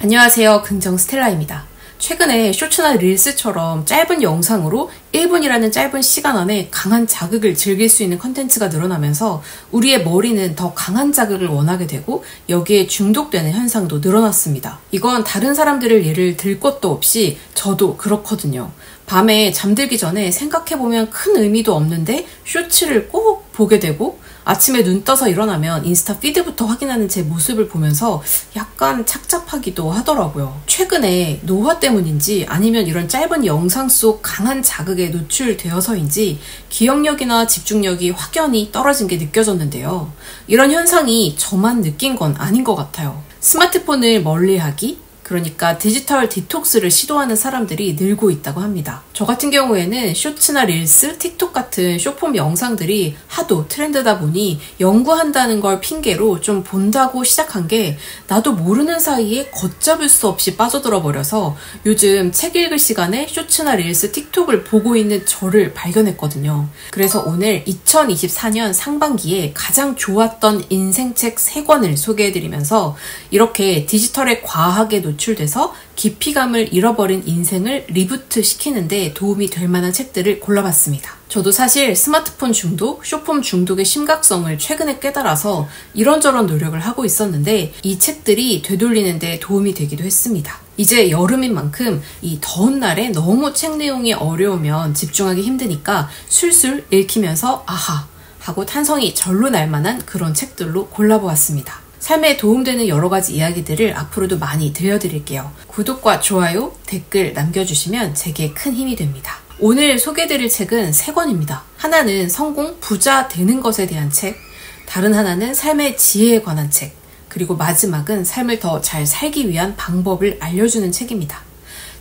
안녕하세요. 긍정 스텔라입니다. 최근에 쇼츠나 릴스처럼 짧은 영상으로 1분이라는 짧은 시간 안에 강한 자극을 즐길 수 있는 컨텐츠가 늘어나면서 우리의 머리는 더 강한 자극을 원하게 되고 여기에 중독되는 현상도 늘어났습니다. 이건 다른 사람들을 예를 들 것도 없이 저도 그렇거든요. 밤에 잠들기 전에 생각해보면 큰 의미도 없는데 쇼츠를 꼭 보게 되고 아침에 눈 떠서 일어나면 인스타 피드부터 확인하는 제 모습을 보면서 약간 착잡하기도 하더라고요. 최근에 노화 때문인지 아니면 이런 짧은 영상 속 강한 자극에 노출되어서인지 기억력이나 집중력이 확연히 떨어진 게 느껴졌는데요. 이런 현상이 저만 느낀 건 아닌 것 같아요. 스마트폰을 멀리하기, 그러니까 디지털 디톡스를 시도하는 사람들이 늘고 있다고 합니다. 저 같은 경우에는 쇼츠나 릴스, 틱톡 같은 숏폼 영상들이 하도 트렌드다 보니 연구한다는 걸 핑계로 좀 본다고 시작한 게 나도 모르는 사이에 걷잡을 수 없이 빠져들어 버려서 요즘 책 읽을 시간에 쇼츠나 릴스, 틱톡을 보고 있는 저를 발견했거든요. 그래서 오늘 2024년 상반기에 가장 좋았던 인생책 3권을 소개해드리면서 이렇게 디지털에 과하게 노출돼서 깊이감을 잃어버린 인생을 리부트 시키는데 도움이 될 만한 책들을 골라봤습니다. 저도 사실 스마트폰 중독, 숏폼 중독의 심각성을 최근에 깨달아서 이런저런 노력을 하고 있었는데 이 책들이 되돌리는 데 도움이 되기도 했습니다. 이제 여름인 만큼 이 더운 날에 너무 책 내용이 어려우면 집중하기 힘드니까 술술 읽히면서 아하 하고 탄성이 절로 날 만한 그런 책들로 골라보았습니다. 삶에 도움되는 여러 가지 이야기들을 앞으로도 많이 들려드릴게요. 구독과 좋아요, 댓글 남겨주시면 제게 큰 힘이 됩니다. 오늘 소개해드릴 책은 3권입니다. 하나는 성공, 부자 되는 것에 대한 책, 다른 하나는 삶의 지혜에 관한 책, 그리고 마지막은 삶을 더 잘 살기 위한 방법을 알려주는 책입니다.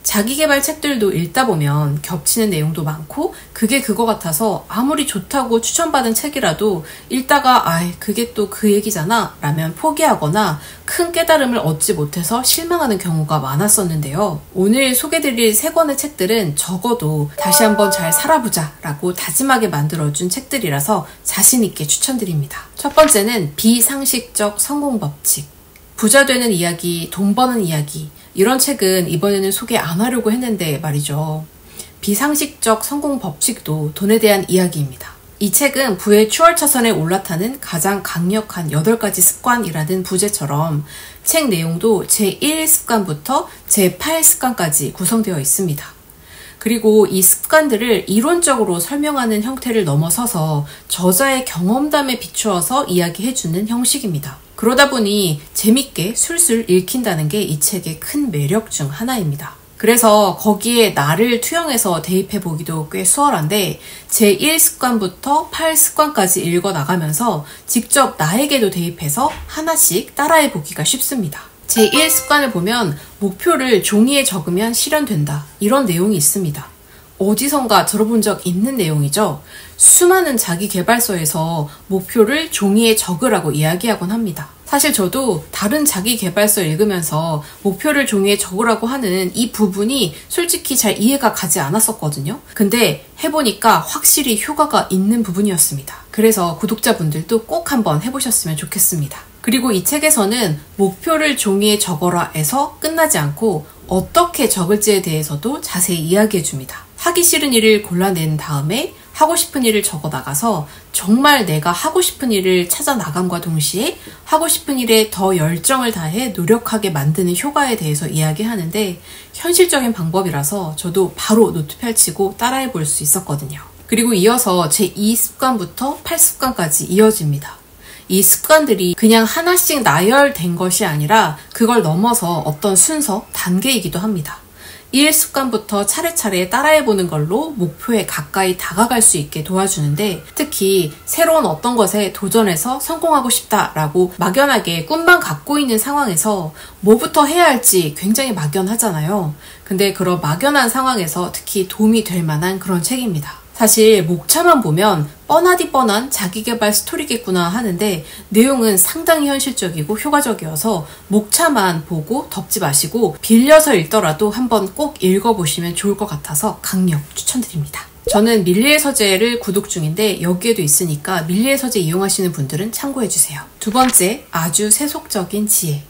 자기계발 책들도 읽다 보면 겹치는 내용도 많고 그게 그거 같아서 아무리 좋다고 추천받은 책이라도 읽다가 그게 또 그 얘기잖아 라면 포기하거나 큰 깨달음을 얻지 못해서 실망하는 경우가 많았었는데요. 오늘 소개드릴 3권의 책들은 적어도 다시 한번 잘 살아보자 라고 다짐하게 만들어준 책들이라서 자신있게 추천드립니다. 첫 번째는 비상식적 성공 법칙. 부자 되는 이야기, 돈 버는 이야기, 이런 책은 이번에는 소개 안 하려고 했는데 말이죠. 비상식적 성공 법칙도 돈에 대한 이야기입니다. 이 책은 부의 추월차선에 올라타는 가장 강력한 8가지 습관이라는 부제처럼 책 내용도 제1습관부터 제8습관까지 구성되어 있습니다. 그리고 이 습관들을 이론적으로 설명하는 형태를 넘어서서 저자의 경험담에 비추어서 이야기해주는 형식입니다. 그러다 보니 재밌게 술술 읽힌다는 게 이 책의 큰 매력 중 하나입니다. 그래서 거기에 나를 투영해서 대입해보기도 꽤 수월한데 제1습관부터 8습관까지 읽어나가면서 직접 나에게도 대입해서 하나씩 따라해보기가 쉽습니다. 제1습관을 보면 목표를 종이에 적으면 실현된다. 이런 내용이 있습니다. 어디선가 들어본 적 있는 내용이죠. 수많은 자기계발서에서 목표를 종이에 적으라고 이야기하곤 합니다. 사실 저도 다른 자기계발서 읽으면서 목표를 종이에 적으라고 하는 이 부분이 솔직히 잘 이해가 가지 않았었거든요. 근데 해보니까 확실히 효과가 있는 부분이었습니다. 그래서 구독자분들도 꼭 한번 해보셨으면 좋겠습니다. 그리고 이 책에서는 목표를 종이에 적어라에서 끝나지 않고 어떻게 적을지에 대해서도 자세히 이야기해줍니다. 하기 싫은 일을 골라낸 다음에 하고 싶은 일을 적어 나가서 정말 내가 하고 싶은 일을 찾아 나감과 동시에 하고 싶은 일에 더 열정을 다해 노력하게 만드는 효과에 대해서 이야기하는데 현실적인 방법이라서 저도 바로 노트 펼치고 따라해 볼 수 있었거든요. 그리고 이어서 제2습관부터 8습관까지 이어집니다. 이 습관들이 그냥 하나씩 나열된 것이 아니라 그걸 넘어서 어떤 순서, 단계이기도 합니다. 1습관부터 차례차례 따라해보는 걸로 목표에 가까이 다가갈 수 있게 도와주는데 특히 새로운 어떤 것에 도전해서 성공하고 싶다라고 막연하게 꿈만 갖고 있는 상황에서 뭐부터 해야 할지 굉장히 막연하잖아요. 근데 그런 막연한 상황에서 특히 도움이 될 만한 그런 책입니다. 사실 목차만 보면 뻔하디 뻔한 자기계발 스토리겠구나 하는데 내용은 상당히 현실적이고 효과적이어서 목차만 보고 덮지 마시고 빌려서 읽더라도 한번 꼭 읽어보시면 좋을 것 같아서 강력 추천드립니다. 저는 밀리의 서재를 구독 중인데 여기에도 있으니까 밀리의 서재 이용하시는 분들은 참고해주세요. 두 번째, 아주 세속적인 지혜.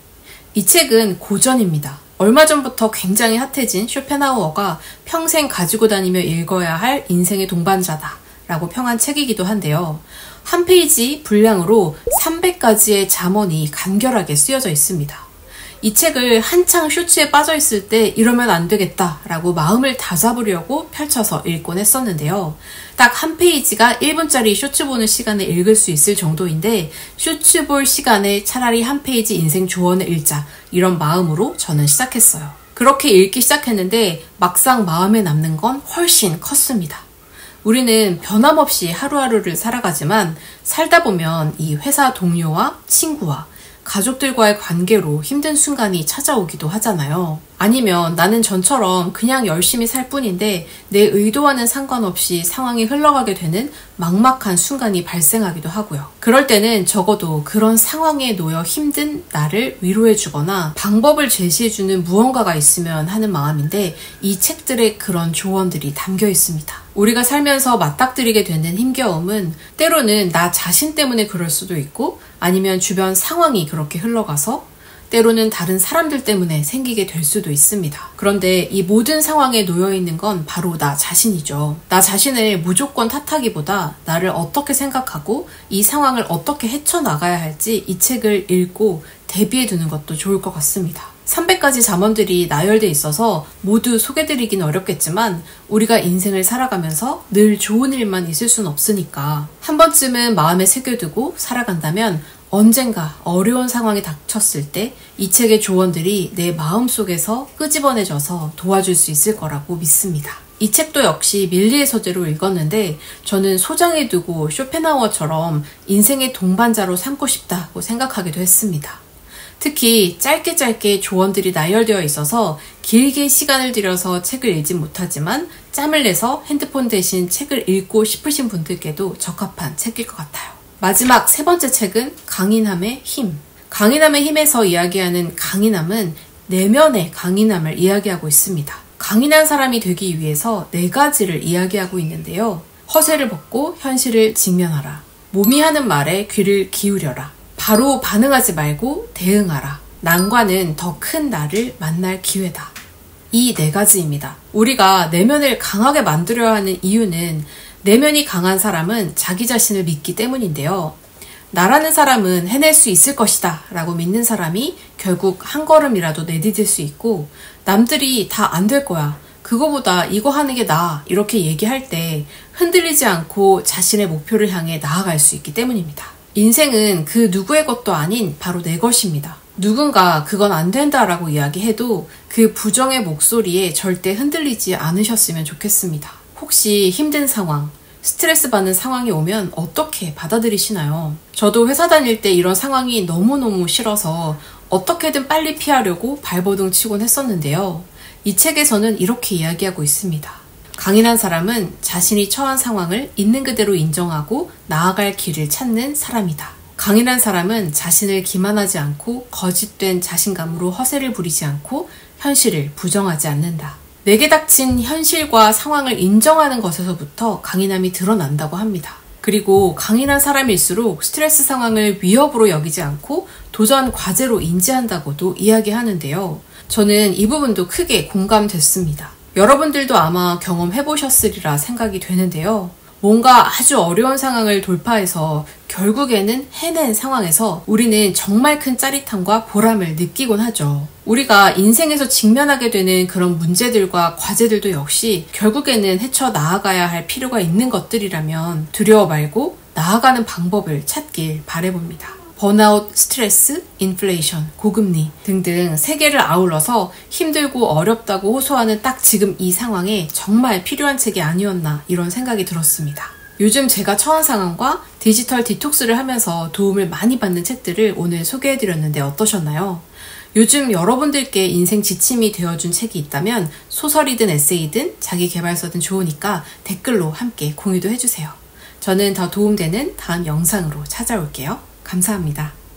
이 책은 고전입니다. 얼마 전부터 굉장히 핫해진 쇼펜하우어가 평생 가지고 다니며 읽어야 할 인생의 동반자다 라고 평한 책이기도 한데요. 한 페이지 분량으로 300가지의 잠언이 간결하게 쓰여져 있습니다. 이 책을 한창 쇼츠에 빠져있을 때 이러면 안 되겠다 라고 마음을 다잡으려고 펼쳐서 읽곤 했었는데요. 딱 한 페이지가 1분짜리 쇼츠 보는 시간에 읽을 수 있을 정도인데 쇼츠 볼 시간에 차라리 한 페이지 인생 조언을 읽자 이런 마음으로 저는 시작했어요. 그렇게 읽기 시작했는데 막상 마음에 남는 건 훨씬 컸습니다. 우리는 변함없이 하루하루를 살아가지만 살다 보면 이 회사 동료와 친구와 가족들과의 관계로 힘든 순간이 찾아오기도 하잖아요. 아니면 나는 전처럼 그냥 열심히 살 뿐인데 내 의도와는 상관없이 상황이 흘러가게 되는 막막한 순간이 발생하기도 하고요. 그럴 때는 적어도 그런 상황에 놓여 힘든 나를 위로해주거나 방법을 제시해주는 무언가가 있으면 하는 마음인데 이 책들의 그런 조언들이 담겨 있습니다. 우리가 살면서 맞닥뜨리게 되는 힘겨움은 때로는 나 자신 때문에 그럴 수도 있고 아니면 주변 상황이 그렇게 흘러가서 때로는 다른 사람들 때문에 생기게 될 수도 있습니다. 그런데 이 모든 상황에 놓여있는 건 바로 나 자신이죠. 나 자신을 무조건 탓하기보다 나를 어떻게 생각하고 이 상황을 어떻게 헤쳐나가야 할지 이 책을 읽고 대비해두는 것도 좋을 것 같습니다. 300가지 잠언들이 나열돼 있어서 모두 소개드리긴 어렵겠지만 우리가 인생을 살아가면서 늘 좋은 일만 있을 순 없으니까 한 번쯤은 마음에 새겨두고 살아간다면 언젠가 어려운 상황이 닥쳤을 때 이 책의 조언들이 내 마음속에서 끄집어내져서 도와줄 수 있을 거라고 믿습니다. 이 책도 역시 밀리의 소재로 읽었는데 저는 소장해두고 쇼펜하우어처럼 인생의 동반자로 삼고 싶다고 생각하기도 했습니다. 특히 짧게 조언들이 나열되어 있어서 길게 시간을 들여서 책을 읽진 못하지만 짬을 내서 핸드폰 대신 책을 읽고 싶으신 분들께도 적합한 책일 것 같아요. 마지막 세 번째 책은 강인함의 힘. 강인함의 힘에서 이야기하는 강인함은 내면의 강인함을 이야기하고 있습니다. 강인한 사람이 되기 위해서 4가지를 이야기하고 있는데요. 허세를 벗고 현실을 직면하라. 몸이 하는 말에 귀를 기울여라. 바로 반응하지 말고 대응하라. 난관은 더 큰 나를 만날 기회다. 이 4가지입니다. 우리가 내면을 강하게 만들어야 하는 이유는 내면이 강한 사람은 자기 자신을 믿기 때문인데요. 나라는 사람은 해낼 수 있을 것이다 라고 믿는 사람이 결국 한 걸음이라도 내디딜 수 있고 남들이 다 안 될 거야. 그거보다 이거 하는 게 나아. 이렇게 얘기할 때 흔들리지 않고 자신의 목표를 향해 나아갈 수 있기 때문입니다. 인생은 그 누구의 것도 아닌 바로 내 것입니다. 누군가 그건 안 된다라고 이야기해도 그 부정의 목소리에 절대 흔들리지 않으셨으면 좋겠습니다. 혹시 힘든 상황, 스트레스 받는 상황이 오면 어떻게 받아들이시나요? 저도 회사 다닐 때 이런 상황이 너무너무 싫어서 어떻게든 빨리 피하려고 발버둥 치곤 했었는데요. 이 책에서는 이렇게 이야기하고 있습니다. 강인한 사람은 자신이 처한 상황을 있는 그대로 인정하고 나아갈 길을 찾는 사람이다. 강인한 사람은 자신을 기만하지 않고 거짓된 자신감으로 허세를 부리지 않고 현실을 부정하지 않는다. 내게 닥친 현실과 상황을 인정하는 것에서부터 강인함이 드러난다고 합니다. 그리고 강인한 사람일수록 스트레스 상황을 위협으로 여기지 않고 도전 과제로 인지한다고도 이야기하는데요. 저는 이 부분도 크게 공감됐습니다. 여러분들도 아마 경험해보셨으리라 생각이 되는데요. 뭔가 아주 어려운 상황을 돌파해서 결국에는 해낸 상황에서 우리는 정말 큰 짜릿함과 보람을 느끼곤 하죠. 우리가 인생에서 직면하게 되는 그런 문제들과 과제들도 역시 결국에는 헤쳐나아가야 할 필요가 있는 것들이라면 두려워 말고 나아가는 방법을 찾길 바라봅니다. 번아웃, 스트레스, 인플레이션, 고금리 등등 3개를 아울러서 힘들고 어렵다고 호소하는 딱 지금 이 상황에 정말 필요한 책이 아니었나 이런 생각이 들었습니다. 요즘 제가 처한 상황과 디지털 디톡스를 하면서 도움을 많이 받는 책들을 오늘 소개해드렸는데 어떠셨나요? 요즘 여러분들께 인생 지침이 되어준 책이 있다면 소설이든 에세이든 자기계발서든 좋으니까 댓글로 함께 공유도 해주세요. 저는 더 도움되는 다음 영상으로 찾아올게요. 감사합니다.